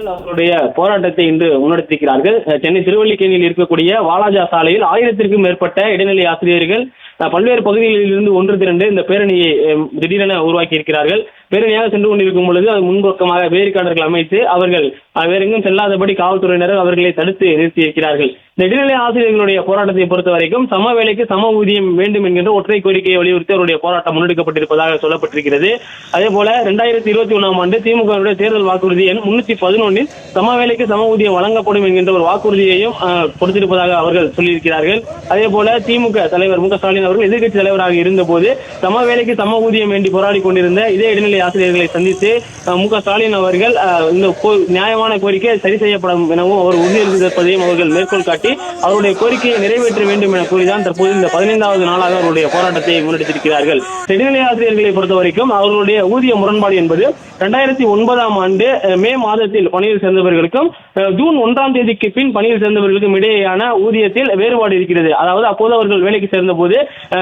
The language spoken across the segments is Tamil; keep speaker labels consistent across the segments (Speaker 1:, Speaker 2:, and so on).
Speaker 1: ஆசிரியர்கள் அவர்களுடைய போராட்டத்தை இன்று முன்னெடுத்திருக்கிறார்கள். சென்னை திருவல்லிக்கேணியில் இருக்கக்கூடிய வாலாஜா சாலையில் 1000க்கும் மேற்பட்ட இடைநிலை ஆசிரியர்கள் பல்வேறு பகுதிகளில் இருந்து ஒன்று திரண்டு இந்த பேரணியை திடீரென உருவாக்கி இருக்கிறார்கள். பேரணியாக சென்று கொண்டிருக்கும் பொழுது அது முன்பக்கமாக பேரிகார்டர்கள் அமைத்து அவர்கள் வேறெங்கும் செல்லாதபடி காவல்துறையினர் அவர்களை தடுத்து நிறுத்தியிருக்கிறார்கள். இந்த இடைநிலை ஆசிரியர்களுடைய போராட்டத்தை பொறுத்த வரைக்கும் சம வேலைக்கு சம ஊதியம் வேண்டும் என்கின்ற ஒற்றை கோரிக்கையை வலியுறுத்தி அவருடைய போராட்டம் முன்னெடுக்கப்பட்டிருப்பதாக சொல்லப்பட்டிருக்கிறது. அதே போல 2021ஆம் ஆண்டு திமுக தேர்தல் வாக்குறுதி எண் 311 சம வேலைக்கு சம ஊதியம் வழங்கப்படும் என்கின்ற ஒரு வாக்குறுதியையும் கொடுத்திருப்பதாக அவர்கள் சொல்லியிருக்கிறார்கள். அதே போல திமுக தலைவர் மு.க. ஸ்டாலின் அவர்கள் எதிர்க்கட்சி தலைவராக இருந்த போது சம வேலைக்கு சம ஊதியம் வேண்டி போராடி கொண்டிருந்த இதே இடைநிலை ஆசிரியர்களை சந்தித்து மு.க. ஸ்டாலின் அவர்கள் இந்த நியாயமான கோரிக்கை சரி செய்யப்படும் எனவும் அவர் உறுதியளித்திருப்பதையும் அவர்கள் மேற்கோள் காட்டி அவருடைய கோரிக்கையை நிறைவேற்ற வேண்டும் என கூறிதான் தற்போது இந்த 15வது நாளாக அவருடைய போராட்டத்தை முன்னெடுத்திருக்கிறார்கள். இடைநிலை ஆசிரியர்களை பொறுத்த வரைக்கும் அவர்களுடைய ஊதிய முரண்பாடு என்பது 2009ஆம் ஆண்டு மே மாதத்தில் பணியில் சேர்ந்தவர்களுக்கும் ஜூன் 1ஆம் தேதிக்கு பின் பணியில் சேர்ந்தவர்களுக்கும் இடையேயான ஊதியத்தில் வேறுபாடு இருக்கிறது. அதாவது அப்போது அவர்கள் வேலைக்கு சேர்ந்த போது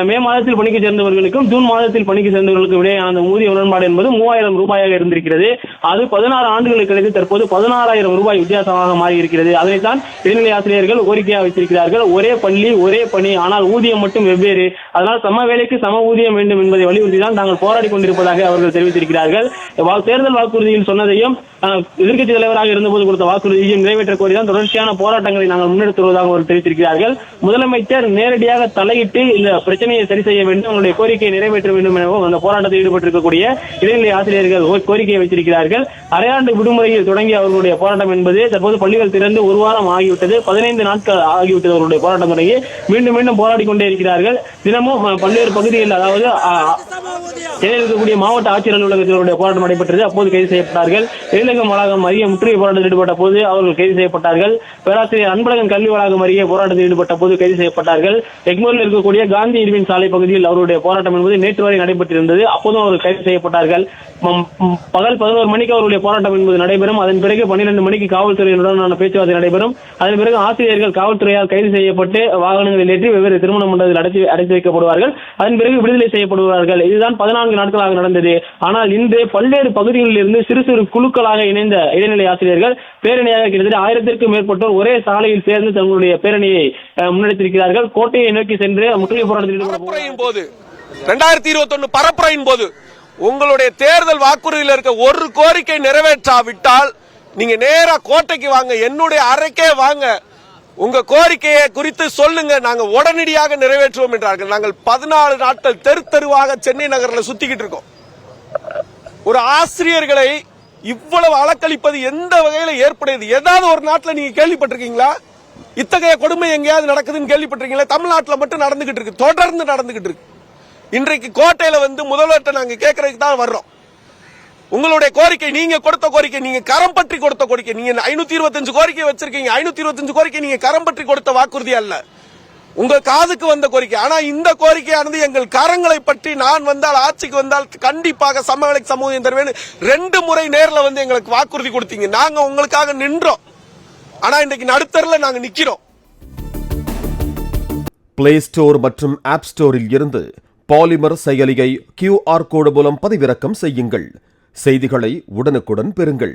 Speaker 1: மே மாதத்தில் பணிக்கு சேர்ந்தவர்களுக்கும் ஜூன் மாதத்தில் பணிக்கு சேர்ந்தவர்களுக்கும் இடையேயான ஊதிய முரண்பாடு என்பது 3000 ரூபாயாக இருந்திருக்கிறது. அது 16 ஆண்டுகளுக்கு கழித்து தற்போது 16,000 ரூபாய் வித்தியாசமாக மாறி இருக்கிறது. அதனைத்தான் இடைநிலை ஆசிரியர்கள் கோரிக்கையாக வைத்திருக்கிறார்கள். ஒரே பள்ளி ஒரே பணி, ஆனால் ஊதியம் மட்டும் வெவ்வேறு. அதனால் சம வேலைக்கு சம ஊதியம் வேண்டும் என்பதை வலியுறுத்தி தான் தாங்கள் போராடி கொண்டிருப்பதாக அவர்கள் தெரிவித்திருக்கிறார்கள். தேர்தல் வாக்குறுதியில் சொன்னதையும் எதிர்க்கட்சி தலைவராக இருந்தபோது கொடுத்த வாக்குறுதியையும் நிறைவேற்ற கோரிதான் தொடர்ச்சியான போராட்டங்களை நாங்கள் முன்னெடுத்து வருவதாக அவர்கள் தெரிவித்திருக்கிறார்கள். முதலமைச்சர் நேரடியாக தலையிட்டு இந்த பிரச்சனையை சரி செய்ய வேண்டும், அவங்களுடைய கோரிக்கையை நிறைவேற்ற வேண்டும் எனவும் அந்த போராட்டத்தில் ஈடுபட்டிருக்கக்கூடிய இடைநிலை ஆசிரியர்கள் கோரிக்கையை வைத்திருக்கிறார்கள். அரையாண்டு விடுமுறையில் தொடங்கிய அவர்களுடைய போராட்டம் என்பது தற்போது பள்ளிகள் திறந்து ஒரு வாரம் ஆகிவிட்டது. 15 நாட்கள் ஆகிவிட்டது அவர்களுடைய போராட்டம் தொடங்கி. மீண்டும் மீண்டும் போராடி கொண்டே இருக்கிறார்கள். தினமும் பல்வேறு பகுதிகளில், அதாவது சென்னையில் இருக்கக்கூடிய மாவட்ட ஆட்சியர் அலுவலகத்தினுடைய போராட்டம் நடைபெற்றது. அப்போது கைது செய்யப்பட்டார்கள். எழிலகம் வளாகம் அருகே முற்றுகை போராட்டத்தில் ஈடுபட்ட போது அவர்கள் கைது செய்யப்பட்டார்கள். பேராசிரியர் அன்பழகன் கல்வி வளாகம் அருகே போராட்டத்தில் ஈடுபட்ட போது கைது செய்யப்பட்டார்கள். எக்மோரில் இருக்கக்கூடிய காந்தி இருவின் சாலை பகுதியில் அவருடைய போராட்டம் என்பது நேற்று வரை நடைபெற்றிருந்தது. அப்போதும் அவர்கள் கைது செய்யப்பட்டார்கள். பகல் 11 மணிக்கு அவருடைய போராட்டம் என்பது நடைபெறும். அதன் பிறகு 12 மணிக்கு காவல்துறையினுடனான பேச்சுவார்த்தை நடைபெறும். அதன் பிறகு ஆசிரியர்கள் காவல்துறையால் கைது செய்யப்பட்டு வாகனங்களில் ஏற்றி வெவ்வேறு திருமண மண்டலத்தில் அடைத்து வைக்கப்படுவார்கள். அதன் பிறகு விடுதலை செய்யப்படுவார்கள். இதுதான் 14 நாட்களாக நடந்தது. ஆனால் இன்று பல்வேறு பகுதிகளில் இருந்து சிறு சிறு குழுக்களாக இணைந்த இடைநிலை ஆசிரியர்கள் பேரணியாக கிட்டத்தட்ட 1000க்கும் மேற்பட்டோர் ஒரே சாலையில் சேர்ந்து தங்களுடைய பேரணியை முன்னெடுத்திருக்கிறார்கள். கோட்டையை நோக்கி சென்று முற்றுகை போராட்டத்தில்
Speaker 2: போது 2021 பரப்புரையின் போது உங்களுடைய தேர்தல் வாக்குறுதியில் இருக்க ஒரு கோரிக்கை நிறைவேற்றாவிட்டால் நீங்க நேரா கோட்டைக்கு வாங்க, என்னுடைய அறைக்கே வாங்க, உங்க கோரிக்கையை குறித்து சொல்லுங்க, நாங்க உடனடியாக நிறைவேற்றுவோம் என்றார்கள். நாங்கள் 14 நாட்கள் தெரு தெருவாக சென்னை நகரில் சுத்திக்கிட்டு இருக்கோம். ஒரு ஆசிரியர்களை இவ்வளவு அலக்களிப்பது எந்த வகையில ஏற்படுது? ஏதாவது ஒரு நாட்டில் நீங்க கேள்விப்பட்டிருக்கீங்களா? இத்தகைய கொடுமை எங்கேயாவது நடக்குதுன்னு கேள்விப்பட்டிருக்கீங்களா? தமிழ்நாட்டில் மட்டும் நடந்துகிட்டு இருக்கு, தொடர்ந்து நடந்துகிட்டு இருக்கு. இன்றைக்கு கோட்டையில முதல்வர்கிட்ட நாங்க கேட்கறதுக்கு தான் வர்றோம். உங்களுடைய கோரிக்கை, நீங்க கொடுத்த கோரிக்கை, நீங்க கரம் பற்றி கொடுத்த கோரிக்கை, நீங்க 525 கோரிக்கை வச்சிருக்கீங்க. 525 கோரிக்கை நீங்க கரம் பற்றி கொடுத்த வாக்குறுதி அல்ல, உங்க காதுக்கு வந்த கோரிக்கை. ஆனா இந்த கோரிக்கையானது எங்கள் கரங்களை பற்றி, நான் வந்தால், ஆட்சிக்கு வந்தால் கண்டிப்பாக சமவேளைக்கு சமூகம் தருவேன் 2 முறை நேரில் எங்களுக்கு வாக்குறுதி கொடுத்தீங்க. நாங்க உங்களுக்காக நின்றோம். ஆனா இன்றைக்கு நடுத்தரில் நாங்க நிக்கிறோம்.
Speaker 3: பிளே ஸ்டோர் மற்றும் ஆப் ஸ்டோரில் இருந்து பாலிமர் செயலியை QR கோடு மூலம் பதிவிறக்கம் செய்யுங்கள். செய்திகளை உடனுக்குடன் பெறுங்கள்.